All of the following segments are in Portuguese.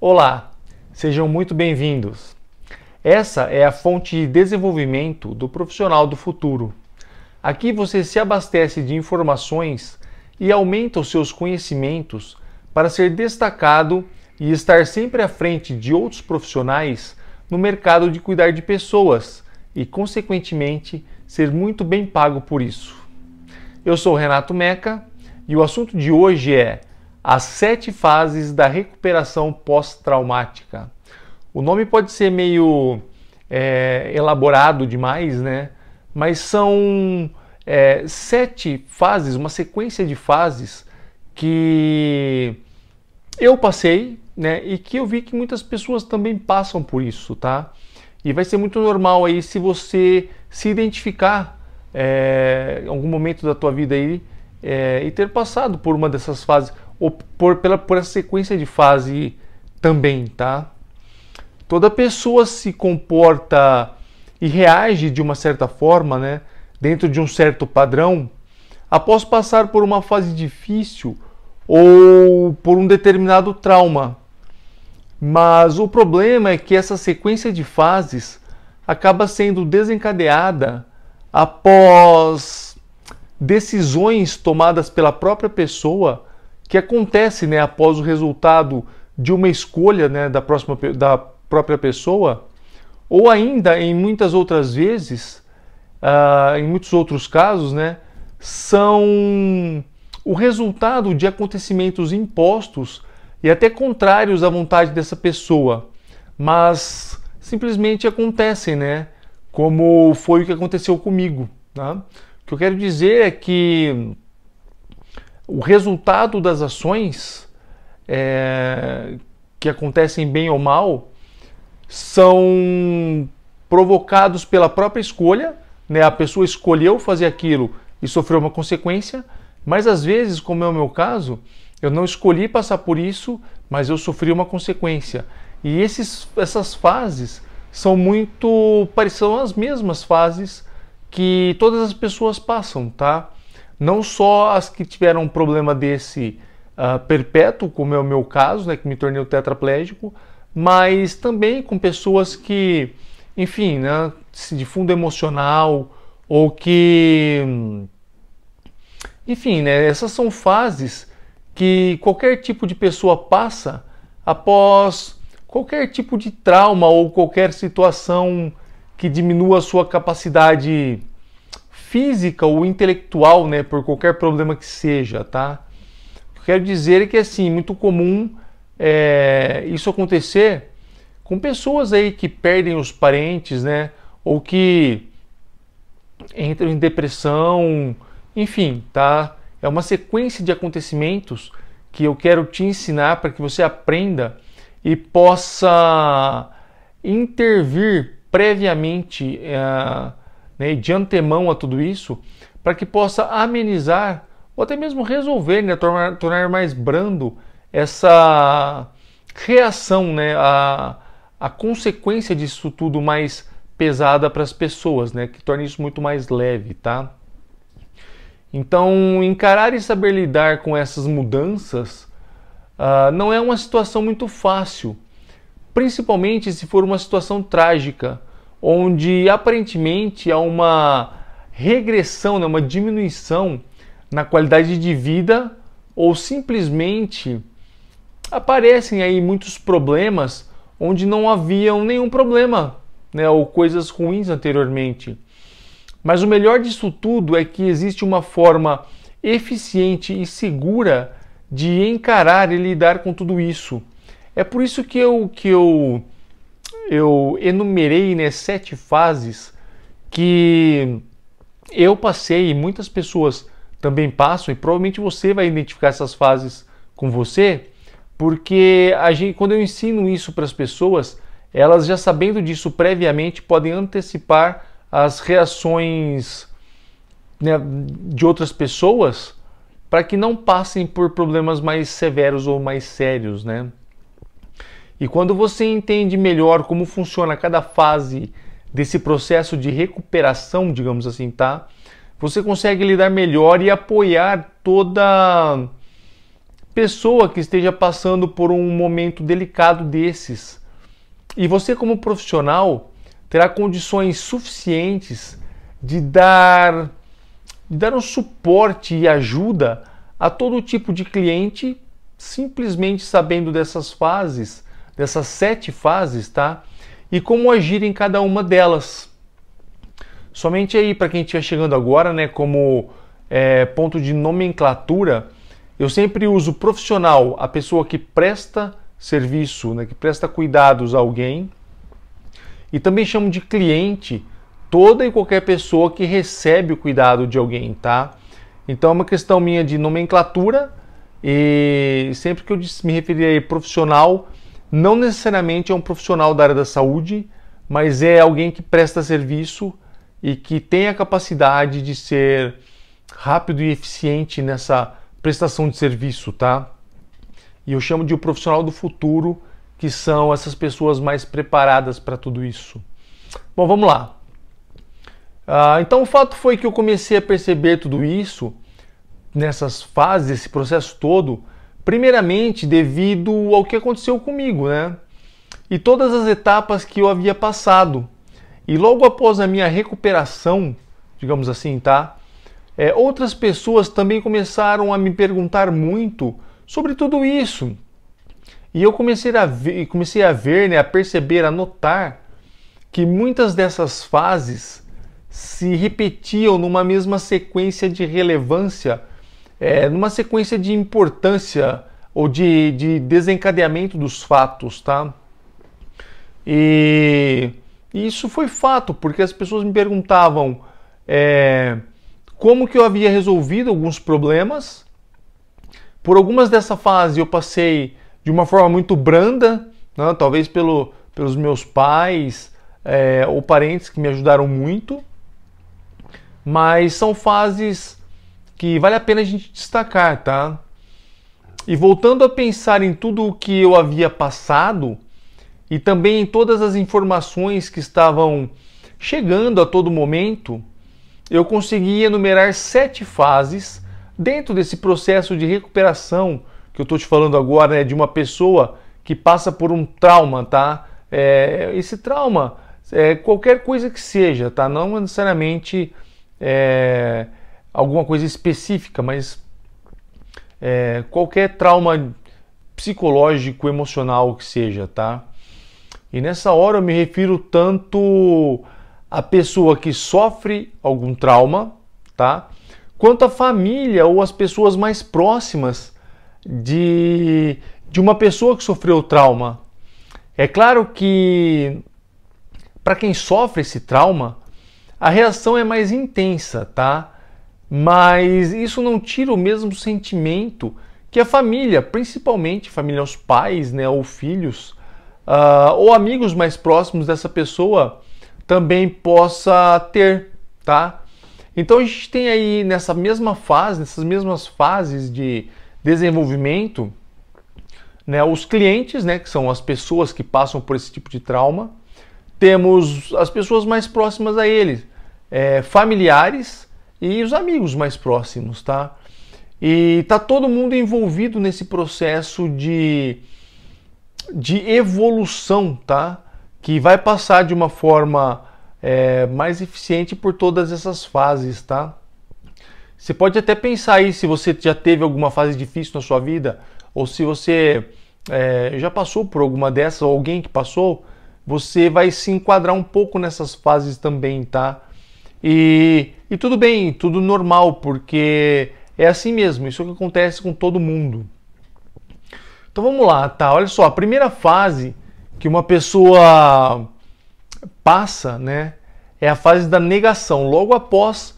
Olá, sejam muito bem-vindos. Essa é a fonte de desenvolvimento do profissional do futuro. Aqui você se abastece de informações e aumenta os seus conhecimentos para ser destacado e estar sempre à frente de outros profissionais no mercado de cuidar de pessoas e, consequentemente, ser muito bem pago por isso. Eu sou Renato Meca e o assunto de hoje é as 7 fases da recuperação pós-traumática. O nome pode ser meio elaborado demais, né? Mas são 7 fases, uma sequência de fases que eu passei, né? E que eu vi que muitas pessoas também passam por isso, tá? E vai ser muito normal aí se você se identificar em algum momento da tua vida aí e ter passado por uma dessas fases ou por essa sequência de fase também, tá? Toda pessoa se comporta e reage de uma certa forma, né, dentro de um certo padrão, após passar por uma fase difícil ou por um determinado trauma. Mas o problema é que essa sequência de fases acaba sendo desencadeada após decisões tomadas pela própria pessoa que acontece, né, após o resultado de uma escolha, né, da própria pessoa, ou ainda em muitas outras vezes, em muitos outros casos, né, são o resultado de acontecimentos impostos e até contrários à vontade dessa pessoa, mas simplesmente acontecem, né, como foi o que aconteceu comigo, tá? O que eu quero dizer é que o resultado das ações que acontecem bem ou mal são provocados pela própria escolha, né? A pessoa escolheu fazer aquilo e sofreu uma consequência, mas às vezes, como é o meu caso, eu não escolhi passar por isso, mas eu sofri uma consequência. E essas fases são são as mesmas fases que todas as pessoas passam, tá? Não só as que tiveram um problema desse perpétuo, como é o meu caso, né, que me tornei tetraplégico, mas também com pessoas que, enfim, né, de fundo emocional, ou que, enfim, né, essas são fases que qualquer tipo de pessoa passa após qualquer tipo de trauma ou qualquer situação que diminua a sua capacidade física ou intelectual, né, por qualquer problema que seja, tá? O que eu quero dizer é que, assim, muito comum isso acontecer com pessoas aí que perdem os parentes, né, ou que entram em depressão, enfim, tá? É uma sequência de acontecimentos que eu quero te ensinar para que você aprenda e possa intervir previamente, né, de antemão a tudo isso, para que possa amenizar ou até mesmo resolver, né, tornar mais brando essa reação, né, a consequência disso tudo mais pesada para as pessoas, né, que torna isso muito mais leve, tá? Então, encarar e saber lidar com essas mudanças não é uma situação muito fácil, principalmente se for uma situação trágica, onde aparentemente há uma regressão, né, uma diminuição na qualidade de vida, ou simplesmente aparecem aí muitos problemas onde não haviam nenhum problema, né, ou coisas ruins anteriormente. Mas o melhor disso tudo é que existe uma forma eficiente e segura de encarar e lidar com tudo isso. É por isso que eu enumerei, né, 7 fases que eu passei e muitas pessoas também passam, e provavelmente você vai identificar essas fases com você, porque quando eu ensino isso para as pessoas, elas já sabendo disso previamente podem antecipar as reações, né, de outras pessoas para que não passem por problemas mais severos ou mais sérios, né? E quando você entende melhor como funciona cada fase desse processo de recuperação, digamos assim, tá? Você consegue lidar melhor e apoiar pessoa que esteja passando por um momento delicado desses. E você, como profissional, terá condições suficientes de dar um suporte e ajuda a todo tipo de cliente, simplesmente sabendo dessas fases, dessas 7 fases, tá? E como agir em cada uma delas. Somente aí, para quem estiver chegando agora, né, como ponto de nomenclatura, eu sempre uso profissional, a pessoa que presta serviço, né, que presta cuidados a alguém, e também chamo de cliente toda e qualquer pessoa que recebe o cuidado de alguém, tá? Então é uma questão minha de nomenclatura, e sempre que eu me referir a profissional, não necessariamente é um profissional da área da saúde, mas é alguém que presta serviço e que tem a capacidade de ser rápido e eficiente nessa prestação de serviço, tá? E eu chamo de o profissional do futuro, que são essas pessoas mais preparadas para tudo isso. Bom, vamos lá. Então o fato foi que eu comecei a perceber tudo isso nessas fases, esse processo todo, primeiramente devido ao que aconteceu comigo, né? E todas as etapas que eu havia passado. E logo após a minha recuperação, digamos assim, tá? Outras pessoas também começaram a me perguntar muito sobre tudo isso. E eu comecei a ver, né, a perceber, a notar que muitas dessas fases se repetiam numa mesma sequência de relevância, numa sequência de importância ou de desencadeamento dos fatos, tá? E isso foi fato, porque as pessoas me perguntavam como que eu havia resolvido alguns problemas. Por algumas dessa fase eu passei de uma forma muito branda, né? Talvez pelos meus pais ou parentes que me ajudaram muito, mas são fases que vale a pena a gente destacar, tá? E voltando a pensar em tudo o que eu havia passado e também em todas as informações que estavam chegando a todo momento, eu consegui enumerar 7 fases dentro desse processo de recuperação que eu estou te falando agora, né, de uma pessoa que passa por um trauma, tá? Esse trauma, qualquer coisa que seja, tá? Não necessariamente alguma coisa específica, mas qualquer trauma psicológico, emocional que seja, tá? E nessa hora eu me refiro tanto à pessoa que sofre algum trauma, tá? Quanto a família ou as pessoas mais próximas de uma pessoa que sofreu trauma. É claro que para quem sofre esse trauma, a reação é mais intensa, tá? Mas isso não tira o mesmo sentimento que a família, principalmente família, os pais, né, ou filhos, ou amigos mais próximos dessa pessoa também possa ter, tá? Então a gente tem aí nessa mesma fase, nessas mesmas fases de desenvolvimento, né, os clientes, né, que são as pessoas que passam por esse tipo de trauma, temos as pessoas mais próximas a eles, familiares e os amigos mais próximos, tá? E tá todo mundo envolvido nesse processo de evolução, tá? Que vai passar de uma forma mais eficiente por todas essas fases, tá? Você pode até pensar aí se você já teve alguma fase difícil na sua vida, ou se você já passou por alguma dessas, ou alguém que passou, você vai se enquadrar um pouco nessas fases também, tá? E tudo bem, tudo normal, porque é assim mesmo, isso é o que acontece com todo mundo. Então vamos lá, tá? Olha só, a primeira fase que uma pessoa passa, né, é a fase da negação, logo após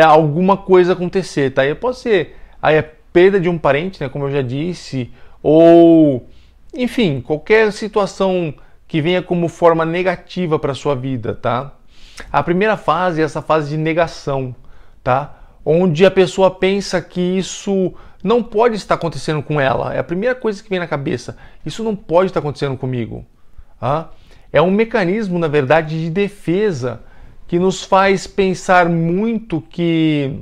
alguma coisa acontecer, tá? E pode ser aí a perda de um parente, né, como eu já disse, ou enfim, qualquer situação que venha como forma negativa para sua vida, tá? A primeira fase é essa fase de negação, tá? Onde a pessoa pensa que isso não pode estar acontecendo com ela. É a primeira coisa que vem na cabeça. Isso não pode estar acontecendo comigo. Tá? É um mecanismo, na verdade, de defesa que nos faz pensar muito que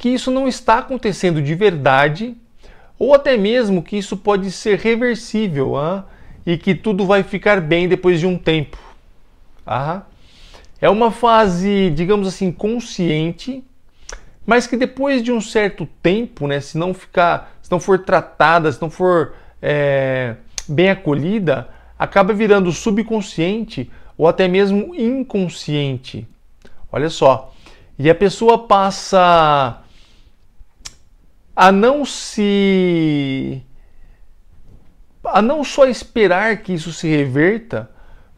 isso não está acontecendo de verdade, ou até mesmo que isso pode ser reversível, e que tudo vai ficar bem depois de um tempo. É uma fase, digamos assim, consciente, mas que depois de um certo tempo, né, se não for tratada, se não for bem acolhida, acaba virando subconsciente ou até mesmo inconsciente. Olha só. E a pessoa passa a não só esperar que isso se reverta,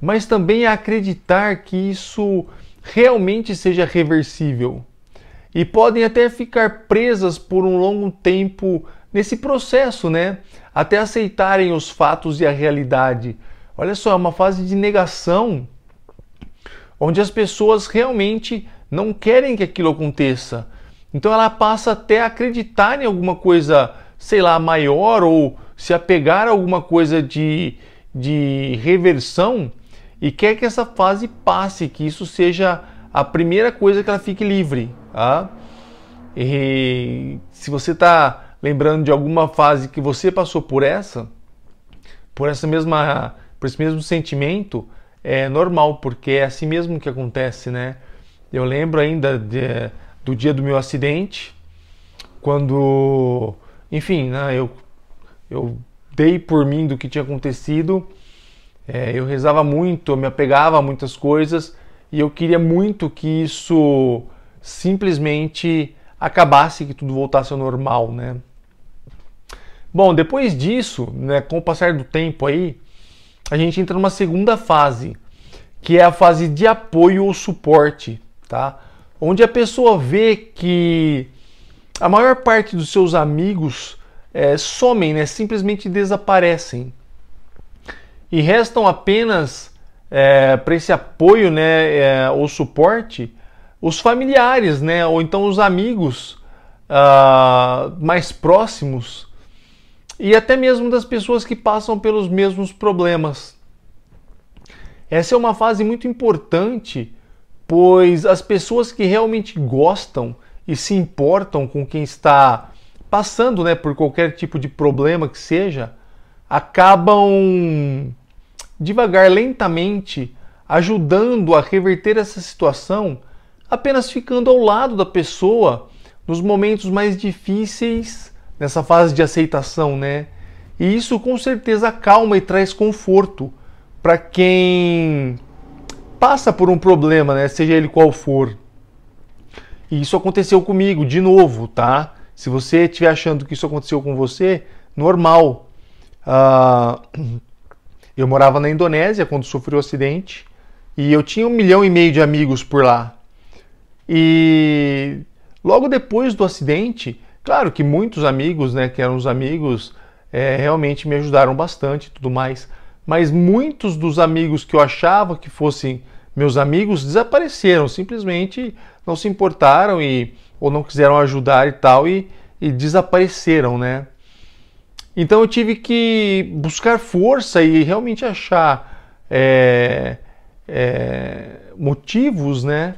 mas também a acreditar que isso realmente seja reversível. E podem até ficar presas por um longo tempo nesse processo, né? Até aceitarem os fatos e a realidade. Olha só, é uma fase de negação, onde as pessoas realmente não querem que aquilo aconteça. Então ela passa até a acreditar em alguma coisa, sei lá, maior, ou se apegar a alguma coisa de reversão, e quer que essa fase passe, que isso seja a primeira coisa que ela fique livre. E se você está lembrando de alguma fase que você passou por esse mesmo sentimento, é normal, porque é assim mesmo que acontece, né? Eu lembro ainda do dia do meu acidente, quando, enfim, né, eu dei por mim do que tinha acontecido. Eu rezava muito, eu me apegava a muitas coisas e eu queria muito que isso simplesmente acabasse, que tudo voltasse ao normal, né? Bom, depois disso, né, com o passar do tempo aí, a gente entra numa segunda fase, que é a fase de apoio ou suporte, tá? Onde a pessoa vê que a maior parte dos seus amigos somem, né? Simplesmente desaparecem. E restam apenas para esse apoio, né, ou suporte, os familiares, né, ou então os amigos mais próximos, e até mesmo das pessoas que passam pelos mesmos problemas. Essa é uma fase muito importante, pois as pessoas que realmente gostam e se importam com quem está passando, né, por qualquer tipo de problema que seja, acabam devagar, lentamente, ajudando a reverter essa situação, apenas ficando ao lado da pessoa nos momentos mais difíceis, nessa fase de aceitação, né? E isso com certeza acalma e traz conforto para quem passa por um problema, né? Seja ele qual for. E isso aconteceu comigo, de novo, tá? Se você estiver achando que isso aconteceu com você, normal. Eu morava na Indonésia quando sofri o acidente e eu tinha 1,5 milhão de amigos por lá. E logo depois do acidente, claro que muitos amigos, né, que eram os amigos, realmente me ajudaram bastante e tudo mais, mas muitos dos amigos que eu achava que fossem meus amigos desapareceram, simplesmente não se importaram ou não quiseram ajudar e tal, e desapareceram, né? Então eu tive que buscar força e realmente achar motivos, né,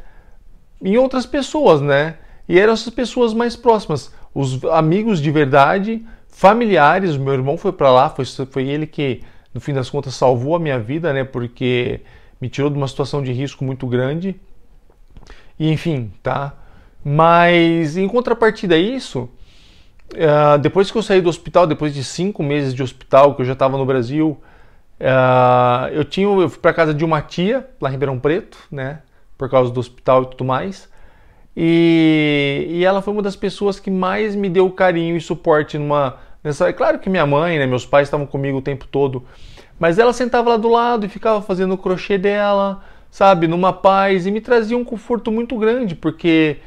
em outras pessoas, né? E eram essas pessoas mais próximas, os amigos de verdade, familiares. Meu irmão foi para lá, foi ele que, no fim das contas, salvou a minha vida, né? Porque me tirou de uma situação de risco muito grande. E, enfim, tá? Mas, em contrapartida a isso, depois que eu saí do hospital, depois de 5 meses de hospital, que eu já estava no Brasil, eu fui para casa de uma tia, lá em Ribeirão Preto, né? Por causa do hospital e tudo mais. E ela foi uma das pessoas que mais me deu carinho e suporte é claro que minha mãe, né, meus pais estavam comigo o tempo todo, mas ela sentava lá do lado e ficava fazendo o crochê dela, sabe, numa paz, e me trazia um conforto muito grande, porque,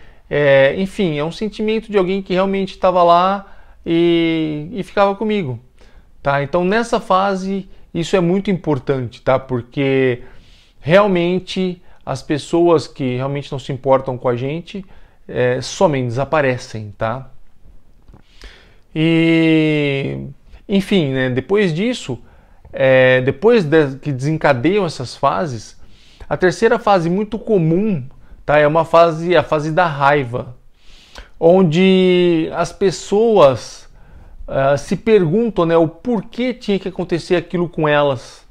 enfim, é um sentimento de alguém que realmente estava lá e ficava comigo, tá? Então nessa fase isso é muito importante, tá? Porque realmente as pessoas que realmente não se importam com a gente somem, desaparecem, tá? E, enfim, né, depois disso, que desencadeiam essas fases, a terceira fase muito comum, tá, é a fase da raiva, onde as pessoas se perguntam, né, o porquê tinha que acontecer aquilo com elas.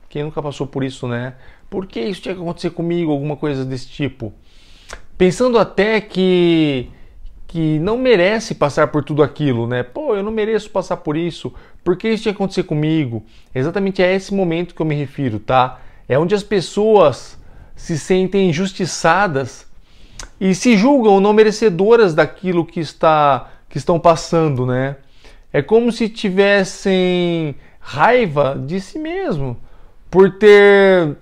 Quem nunca passou por isso, né? Por que isso tinha que acontecer comigo? Alguma coisa desse tipo. Pensando até que não merece passar por tudo aquilo, né? Pô, eu não mereço passar por isso. Por que isso tinha que acontecer comigo? Exatamente a esse momento que eu me refiro, tá? É onde as pessoas se sentem injustiçadas e se julgam não merecedoras daquilo que estão passando, né? É como se tivessem raiva de si mesmo por ter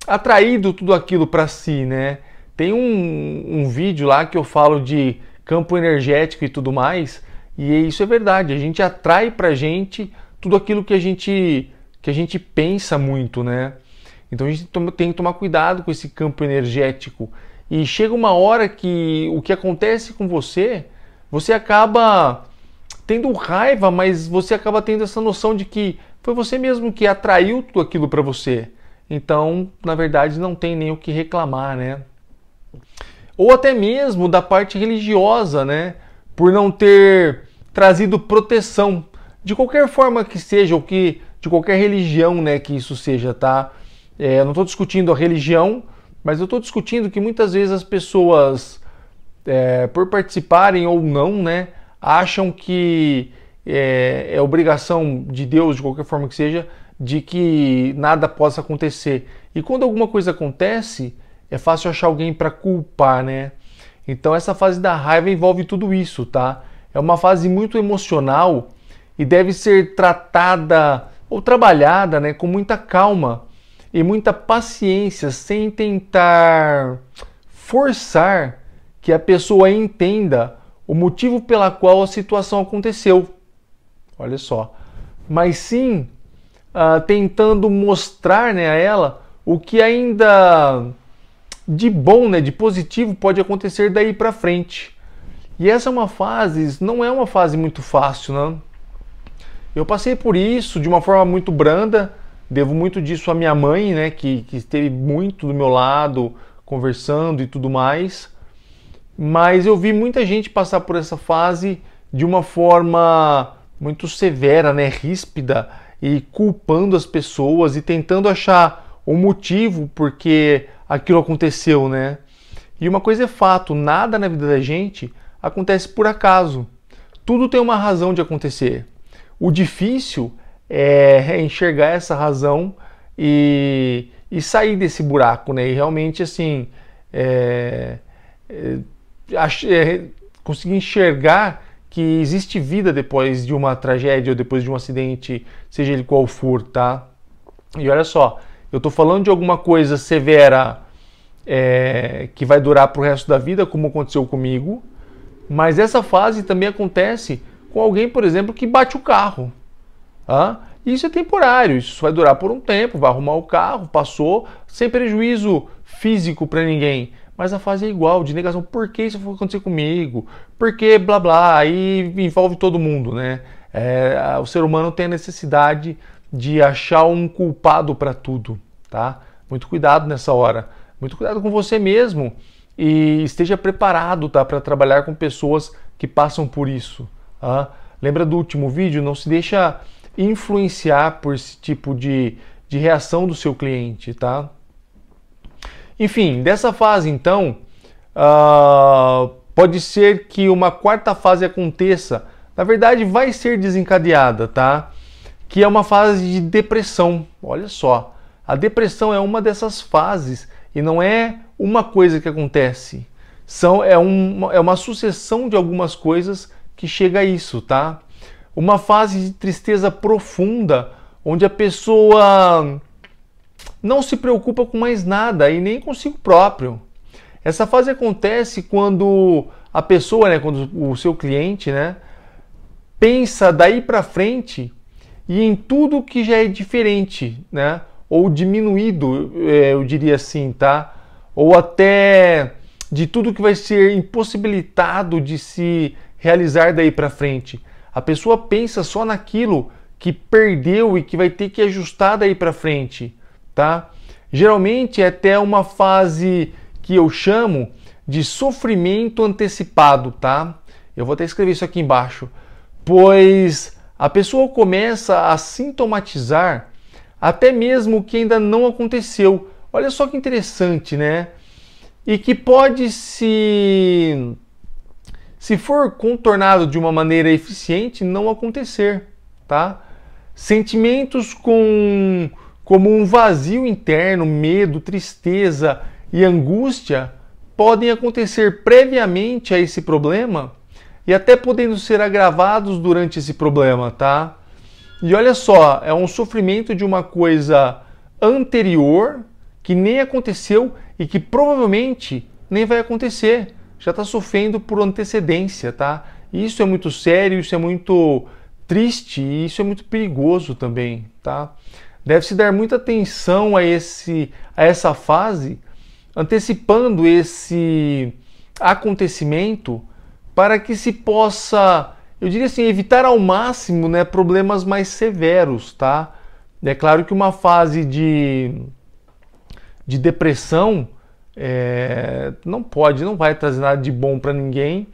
atraído tudo aquilo para si, né? Tem um vídeo lá que eu falo de campo energético e tudo mais, e isso é verdade. A gente atrai pra gente tudo aquilo que a gente pensa muito, né? Então a gente tem que tomar cuidado com esse campo energético. E chega uma hora que o que acontece com você, você acaba tendo raiva, mas você acaba tendo essa noção de que foi você mesmo que atraiu tudo aquilo para você. Então, na verdade, não tem nem o que reclamar, né? Ou até mesmo da parte religiosa, né? Por não ter trazido proteção, de qualquer forma que seja, ou que de qualquer religião, né, que isso seja, tá? Eu não estou discutindo a religião, mas eu estou discutindo que muitas vezes as pessoas, por participarem ou não, né, acham que é obrigação de Deus, de qualquer forma que seja, de que nada possa acontecer. E quando alguma coisa acontece, é fácil achar alguém para culpar, né? Então essa fase da raiva envolve tudo isso, tá? É uma fase muito emocional e deve ser tratada ou trabalhada, né, com muita calma e muita paciência, sem tentar forçar que a pessoa entenda o motivo pela qual a situação aconteceu. Olha só. Mas sim tentando mostrar, né, a ela o que ainda de bom, né, de positivo pode acontecer daí para frente. E essa é uma fase, não é uma fase muito fácil, né? Eu passei por isso de uma forma muito branda, devo muito disso à minha mãe, né, que esteve muito do meu lado, conversando e tudo mais. Mas eu vi muita gente passar por essa fase de uma forma muito severa, né, ríspida, e culpando as pessoas e tentando achar o motivo porque aquilo aconteceu, né? E uma coisa é fato, nada na vida da gente acontece por acaso. Tudo tem uma razão de acontecer. O difícil é enxergar essa razão e sair desse buraco, né? E realmente, assim, conseguir enxergar que existe vida depois de uma tragédia ou depois de um acidente, seja ele qual for, tá? E olha só, eu tô falando de alguma coisa severa que vai durar pro resto da vida, como aconteceu comigo, mas essa fase também acontece com alguém, por exemplo, que bate o carro. Isso é temporário, isso vai durar por um tempo, vai arrumar o carro, passou, sem prejuízo físico para ninguém. Mas a fase é igual, de negação. Por que isso foi acontecer comigo? Por que blá blá? Aí envolve todo mundo, né? O ser humano tem a necessidade de achar um culpado para tudo, tá? Muito cuidado nessa hora. Muito cuidado com você mesmo e esteja preparado, tá, para trabalhar com pessoas que passam por isso. Lembra do último vídeo? Não se deixa influenciar por esse tipo de reação do seu cliente, tá? Enfim, dessa fase então, pode ser que uma quarta fase aconteça. Na verdade, vai ser desencadeada, tá? Que é uma fase de depressão. Olha só, a depressão é uma dessas fases e não é uma coisa que acontece. É uma sucessão de algumas coisas que chega a isso, tá? Uma fase de tristeza profunda, onde a pessoa não se preocupa com mais nada e nem consigo próprio. Essa fase acontece quando a pessoa, né, quando o seu cliente, né, pensa daí para frente e em tudo que já é diferente, né, ou diminuído, eu diria assim, tá? Ou até de tudo que vai ser impossibilitado de se realizar daí para frente. A pessoa pensa só naquilo que perdeu e que vai ter que ajustar daí para frente, tá? Geralmente é até uma fase que eu chamo de sofrimento antecipado, tá? Eu vou até escrever isso aqui embaixo. pois a pessoa começa a sintomatizar até mesmo o que ainda não aconteceu. Olha só que interessante, né? E que pode, se for contornado de uma maneira eficiente, não acontecer, tá? Sentimentos como um vazio interno, medo, tristeza e angústia podem acontecer previamente a esse problema e até podendo ser agravados durante esse problema, tá? E olha só, é um sofrimento de uma coisa anterior que nem aconteceu e que provavelmente nem vai acontecer. Já está sofrendo por antecedência, tá? E isso é muito sério, isso é muito triste e isso é muito perigoso também, tá? Deve-se dar muita atenção a essa fase, antecipando esse acontecimento para que se possa, eu diria assim, evitar ao máximo, né, problemas mais severos, tá? É claro que uma fase de depressão não vai trazer nada de bom para ninguém,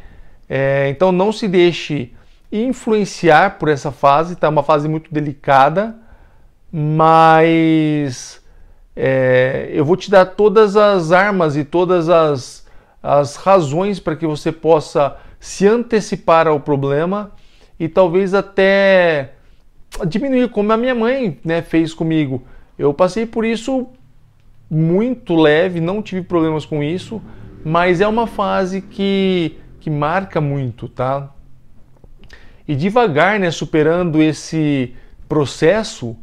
então não se deixe influenciar por essa fase, tá? Uma fase muito delicada, mas eu vou te dar todas as armas e todas as razões para que você possa se antecipar ao problema e talvez até diminuir, como a minha mãe, né, fez comigo. Eu passei por isso muito leve, não tive problemas com isso, mas é uma fase que marca muito, tá? E devagar, né, superando esse processo,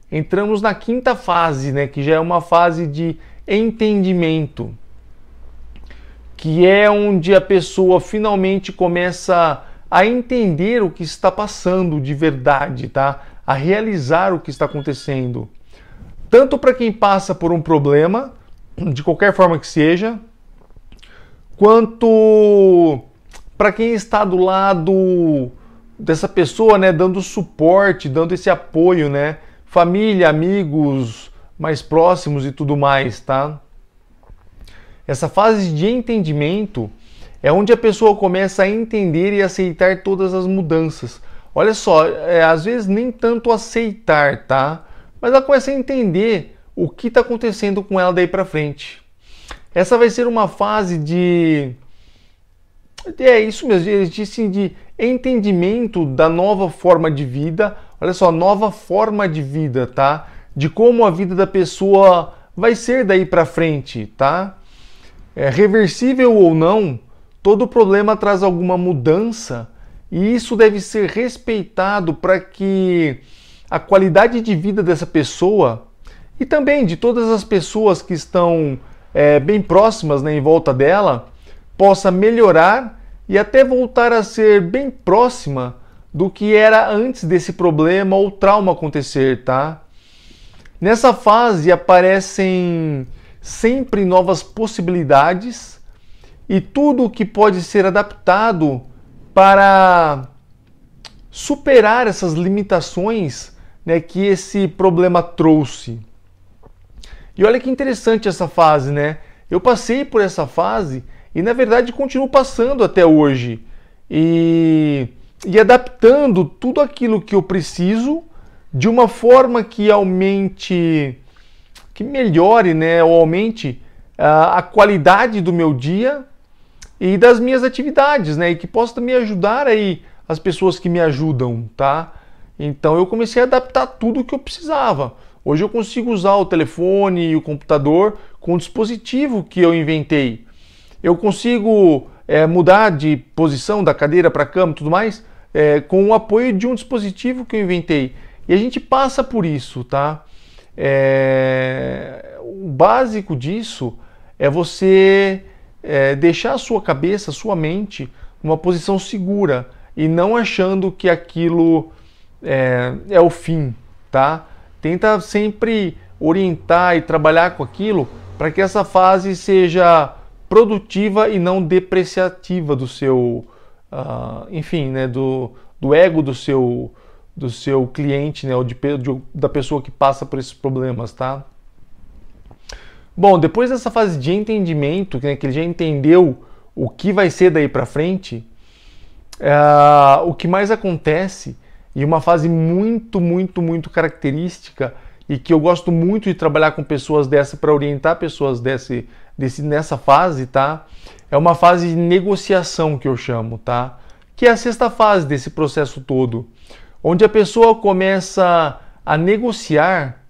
entramos na quinta fase, né, que já é uma fase de entendimento, que é onde a pessoa finalmente começa a entender o que está passando de verdade, tá? A realizar o que está acontecendo. Tanto para quem passa por um problema, de qualquer forma que seja, quanto para quem está do lado dessa pessoa, né, dando suporte, dando esse apoio, né? Família, amigos mais próximos e tudo mais, tá? Essa fase de entendimento é onde a pessoa começa a entender e aceitar todas as mudanças. Olha só, às vezes nem tanto aceitar, tá? Mas ela começa a entender o que está acontecendo com ela daí para frente. Essa vai ser uma fase de isso mesmo, de entendimento da nova forma de vida. Olha só, nova forma de vida, tá? De como a vida da pessoa vai ser daí para frente, tá? Reversível ou não, todo problema traz alguma mudança e isso deve ser respeitado para que a qualidade de vida dessa pessoa e também de todas as pessoas que estão bem próximas, né, em volta dela, possa melhorar e até voltar a ser bem próxima do que era antes desse problema ou trauma acontecer, tá? Nessa fase aparecem sempre novas possibilidades e tudo que pode ser adaptado para superar essas limitações, né, que esse problema trouxe. E olha que interessante essa fase, né? Eu passei por essa fase e na verdade continuo passando até hoje e adaptando tudo aquilo que eu preciso de uma forma que aumente, que melhore, né, ou aumente a qualidade do meu dia e das minhas atividades, né, e que possa também ajudar aí as pessoas que me ajudam, tá? Então eu comecei a adaptar tudo o que eu precisava. Hoje eu consigo usar o telefone e o computador com o dispositivo que eu inventei. Eu consigo mudar de posição da cadeira para a cama e tudo mais com o apoio de um dispositivo que eu inventei. E a gente passa por isso, tá? O básico disso é você deixar a sua cabeça, a sua mente, numa posição segura e não achando que aquilo é o fim, tá? Tenta sempre orientar e trabalhar com aquilo para que essa fase seja produtiva e não depreciativa do seu, enfim, né, do ego do seu cliente, né, ou da pessoa que passa por esses problemas, tá? Bom, depois dessa fase de entendimento, né, que ele já entendeu o que vai ser daí para frente, O que mais acontece, e uma fase muito característica, e que eu gosto muito de trabalhar com pessoas dessa para orientar pessoas nessa fase, tá? É uma fase de negociação que eu chamo, tá? Que é a sexta fase desse processo todo, onde a pessoa começa a negociar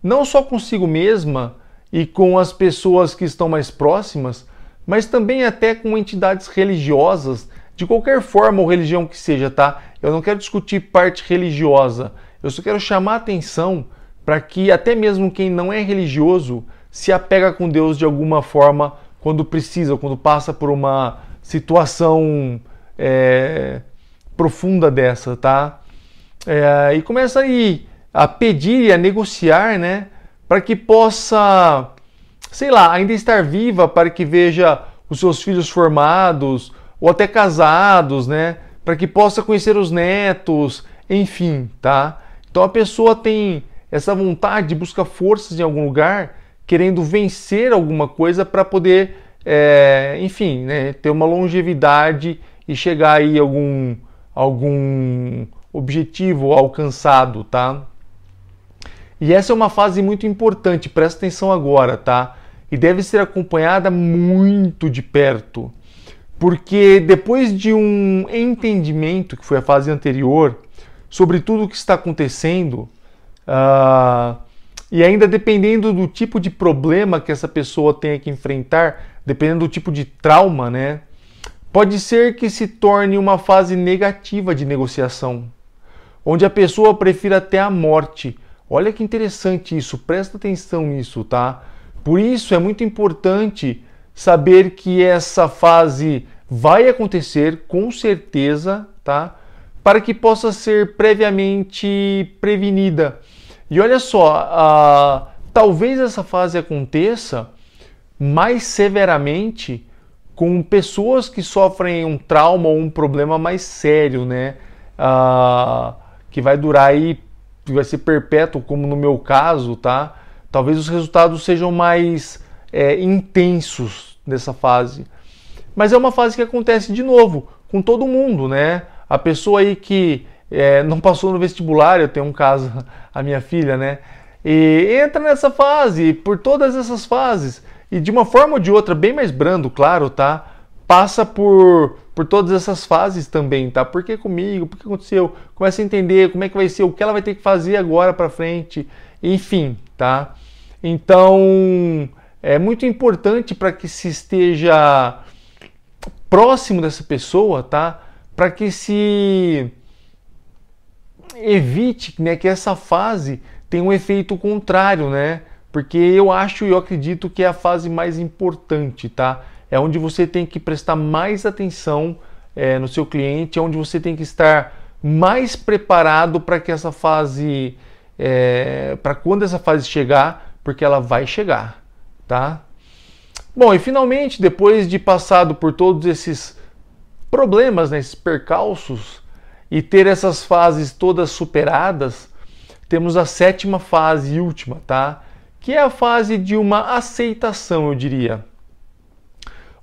não só consigo mesma e com as pessoas que estão mais próximas, mas também até com entidades religiosas, de qualquer forma ou religião que seja, tá? Eu não quero discutir parte religiosa, eu só quero chamar a atenção para que até mesmo quem não é religioso se apega com Deus de alguma forma quando precisa, quando passa por uma situação profunda dessa, tá? E começa aí a pedir e a negociar, né? Para que possa, sei lá, ainda estar viva, para que veja os seus filhos formados ou até casados, né? Para que possa conhecer os netos, enfim, tá? Então a pessoa tem essa vontade, busca forças em algum lugar, querendo vencer alguma coisa para poder, enfim, né, ter uma longevidade e chegar aí a algum objetivo alcançado, tá? E essa é uma fase muito importante, presta atenção agora, tá? E deve ser acompanhada muito de perto, porque depois de um entendimento, que foi a fase anterior, sobre tudo o que está acontecendo, e ainda dependendo do tipo de problema que essa pessoa tenha que enfrentar, dependendo do tipo de trauma, né? Pode ser que se torne uma fase negativa de negociação, onde a pessoa prefira até a morte. Olha que interessante isso, presta atenção nisso, tá? Por isso é muito importante saber que essa fase vai acontecer com certeza, tá? Para que possa ser previamente prevenida. E olha só, talvez essa fase aconteça mais severamente com pessoas que sofrem um trauma ou um problema mais sério, né? Que vai durar aí, vai ser perpétuo, como no meu caso, tá? Talvez os resultados sejam mais intensos nessa fase. Mas é uma fase que acontece de novo com todo mundo, né? A pessoa aí que não passou no vestibular, eu tenho um caso, a minha filha, né? E entra nessa fase, por todas essas fases, e de uma forma ou de outra, bem mais brando, claro, tá? Passa por todas essas fases também, tá? Por que comigo? Por que aconteceu? Começa a entender como é que vai ser, o que ela vai ter que fazer agora para frente, enfim, tá? Então, é muito importante para que se esteja próximo dessa pessoa, tá? Para que se evite, né, que essa fase tenha um efeito contrário, né? Porque eu acho e eu acredito que é a fase mais importante, tá? É onde você tem que prestar mais atenção no seu cliente, é onde você tem que estar mais preparado para que essa fase, para quando essa fase chegar, porque ela vai chegar, tá? Bom, e finalmente, depois de passado por todos esses problemas, né, esses percalços, e ter essas fases todas superadas, temos a sétima fase e última, tá? Que é a fase de uma aceitação, eu diria.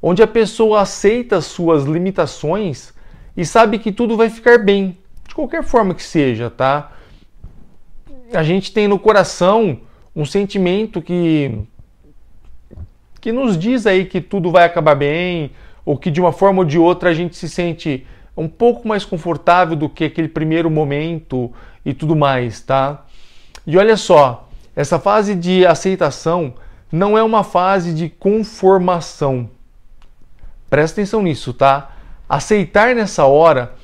Onde a pessoa aceita as suas limitações e sabe que tudo vai ficar bem, de qualquer forma que seja, tá? A gente tem no coração um sentimento que nos diz aí que tudo vai acabar bem, ou que de uma forma ou de outra a gente se sente um pouco mais confortável do que aquele primeiro momento e tudo mais, tá? E olha só, essa fase de aceitação não é uma fase de conformação. Presta atenção nisso, tá? Aceitar nessa hora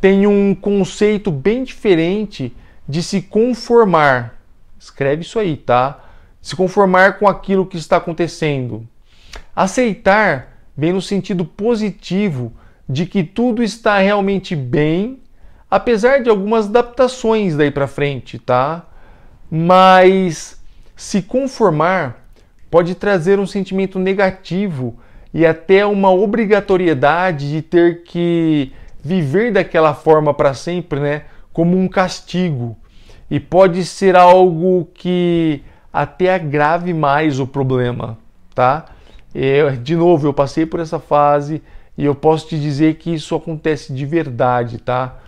tem um conceito bem diferente de se conformar. Escreve isso aí, tá? Se conformar com aquilo que está acontecendo. Aceitar vem no sentido positivo de que tudo está realmente bem, apesar de algumas adaptações daí para frente, tá? Mas se conformar pode trazer um sentimento negativo e até uma obrigatoriedade de ter que viver daquela forma para sempre, né? Como um castigo. E pode ser algo que até agrave mais o problema, tá? De novo, eu passei por essa fase e eu posso te dizer que isso acontece de verdade, tá?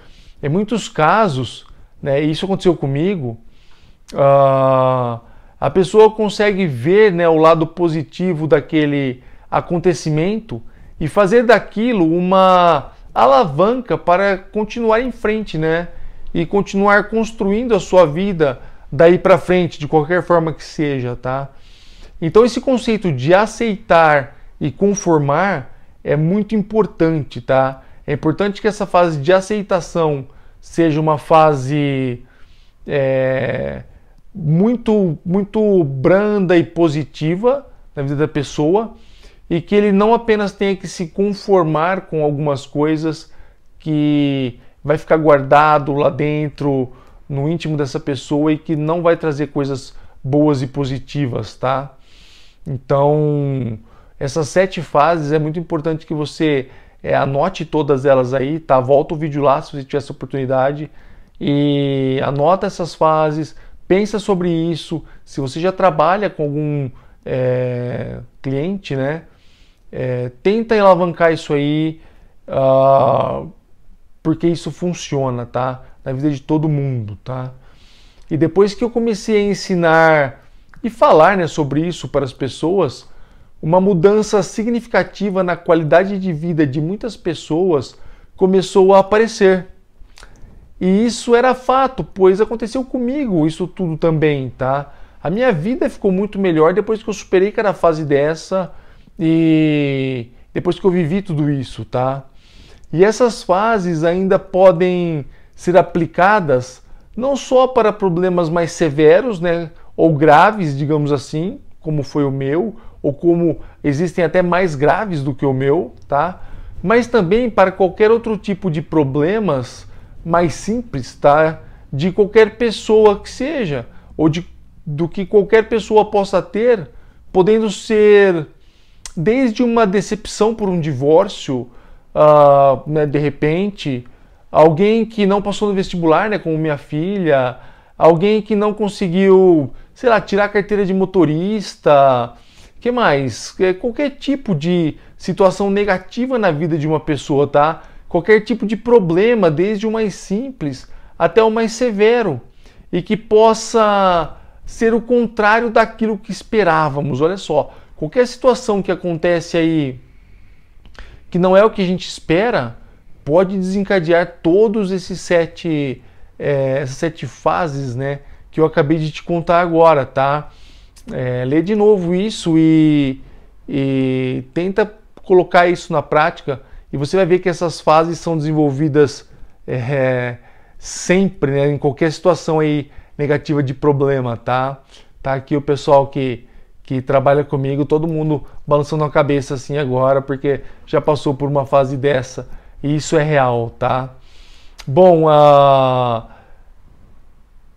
Em muitos casos, né, isso aconteceu comigo, a pessoa consegue ver, né, o lado positivo daquele acontecimento e fazer daquilo uma alavanca para continuar em frente, né? E continuar construindo a sua vida daí para frente, de qualquer forma que seja, tá? Então esse conceito de aceitar e conformar é muito importante, tá? É importante que essa fase de aceitação seja uma fase muito branda e positiva na vida da pessoa, e que ele não apenas tenha que se conformar com algumas coisas que vai ficar guardado lá dentro, no íntimo dessa pessoa, e que não vai trazer coisas boas e positivas, tá? Então, essas 7 fases é muito importante que você anote todas elas aí, tá? Volta o vídeo lá se você tiver essa oportunidade e anota essas fases, pensa sobre isso. Se você já trabalha com algum cliente, né? Tenta alavancar isso aí, porque isso funciona, tá? Na vida de todo mundo, tá? E depois que eu comecei a ensinar e falar, né, sobre isso para as pessoas, uma mudança significativa na qualidade de vida de muitas pessoas começou a aparecer. E isso era fato, pois aconteceu comigo isso tudo também, tá? A minha vida ficou muito melhor depois que eu superei cada fase dessa e depois que eu vivi tudo isso, tá? E essas fases ainda podem ser aplicadas não só para problemas mais severos, né, ou graves, digamos assim, como foi o meu, ou como existem até mais graves do que o meu, tá? Mas também para qualquer outro tipo de problemas mais simples, tá? De qualquer pessoa que seja, ou do que qualquer pessoa possa ter, podendo ser desde uma decepção por um divórcio, né, de repente, alguém que não passou no vestibular, né, como minha filha, alguém que não conseguiu, sei lá, tirar a carteira de motorista, que mais? Qualquer tipo de situação negativa na vida de uma pessoa, tá? Qualquer tipo de problema, desde o mais simples até o mais severo, e que possa ser o contrário daquilo que esperávamos. Olha só, qualquer situação que acontece aí que não é o que a gente espera, pode desencadear todos esses essas 7 fases, né, que eu acabei de te contar agora, tá? Lê de novo isso e tenta colocar isso na prática, e você vai ver que essas fases são desenvolvidas sempre, né, em qualquer situação aí negativa de problema, tá? Tá aqui o pessoal que trabalha comigo, todo mundo balançando a cabeça assim agora, porque já passou por uma fase dessa, e isso é real, tá? Bom,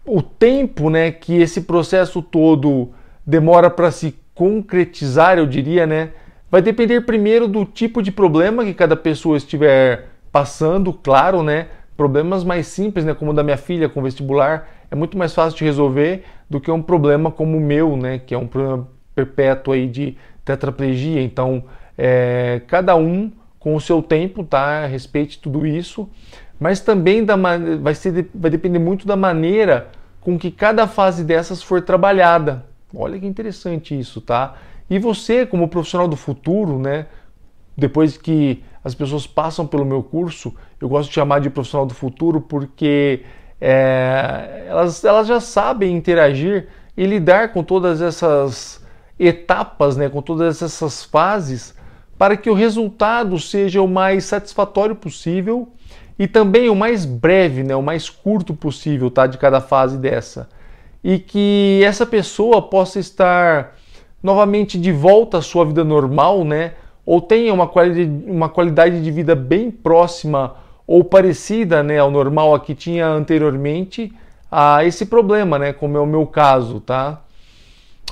o tempo, né, que esse processo todo demora para se concretizar, eu diria, né, vai depender primeiro do tipo de problema que cada pessoa estiver passando, claro, né? Problemas mais simples, né, como o da minha filha com vestibular, é muito mais fácil de resolver do que um problema como o meu, né, que é um problema perpétuo aí de tetraplegia. Então, cada um com o seu tempo, tá? Respeite tudo isso, mas também vai depender muito da maneira com que cada fase dessas for trabalhada. Olha que interessante isso, tá? E você, como profissional do futuro, né, depois que as pessoas passam pelo meu curso, eu gosto de chamar de profissional do futuro porque elas já sabem interagir e lidar com todas essas etapas, né, com todas essas fases, para que o resultado seja o mais satisfatório possível e também o mais breve, né, o mais curto possível, tá, de cada fase dessa. E que essa pessoa possa estar novamente de volta à sua vida normal, né, ou tenha uma qualidade de vida bem próxima ou parecida, né, ao normal a que tinha anteriormente a esse problema, né, como é o meu caso, tá?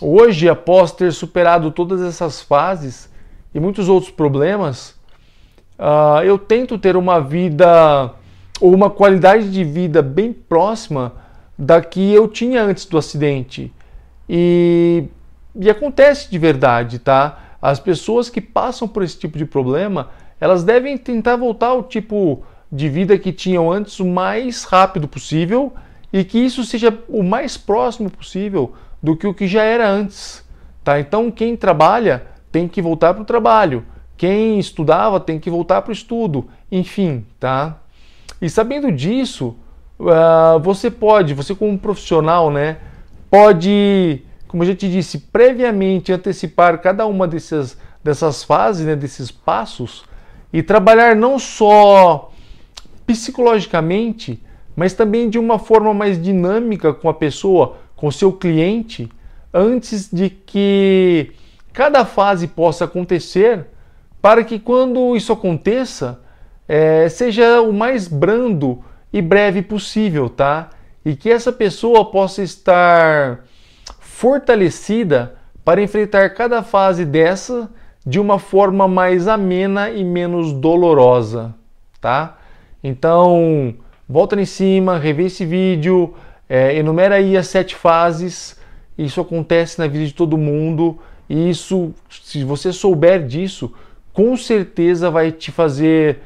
Hoje, após ter superado todas essas fases e muitos outros problemas, eu tento ter uma vida ou uma qualidade de vida bem próxima da que eu tinha antes do acidente. E acontece de verdade, tá? As pessoas que passam por esse tipo de problema, elas devem tentar voltar ao tipo de vida que tinham antes o mais rápido possível e que isso seja o mais próximo possível do que o que já era antes, tá? Então quem trabalha tem que voltar para o trabalho, quem estudava tem que voltar para o estudo, enfim, tá? E sabendo disso, você como profissional, né, pode, como eu já te disse, previamente antecipar cada uma dessas fases, né, desses passos e trabalhar não só psicologicamente, mas também de uma forma mais dinâmica com a pessoa, com o seu cliente, antes de que cada fase possa acontecer, para que quando isso aconteça, seja o mais brando e breve possível, tá? E que essa pessoa possa estar fortalecida para enfrentar cada fase dessa de uma forma mais amena e menos dolorosa, tá? Então, volta em cima, revê esse vídeo, enumera aí as 7 fases. Isso acontece na vida de todo mundo e isso, se você souber disso, com certeza vai te fazer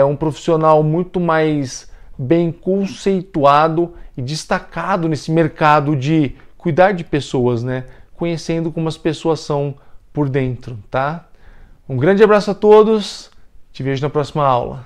um profissional muito mais bem conceituado e destacado nesse mercado de cuidar de pessoas, né? Conhecendo como as pessoas são por dentro, tá? Um grande abraço a todos, te vejo na próxima aula.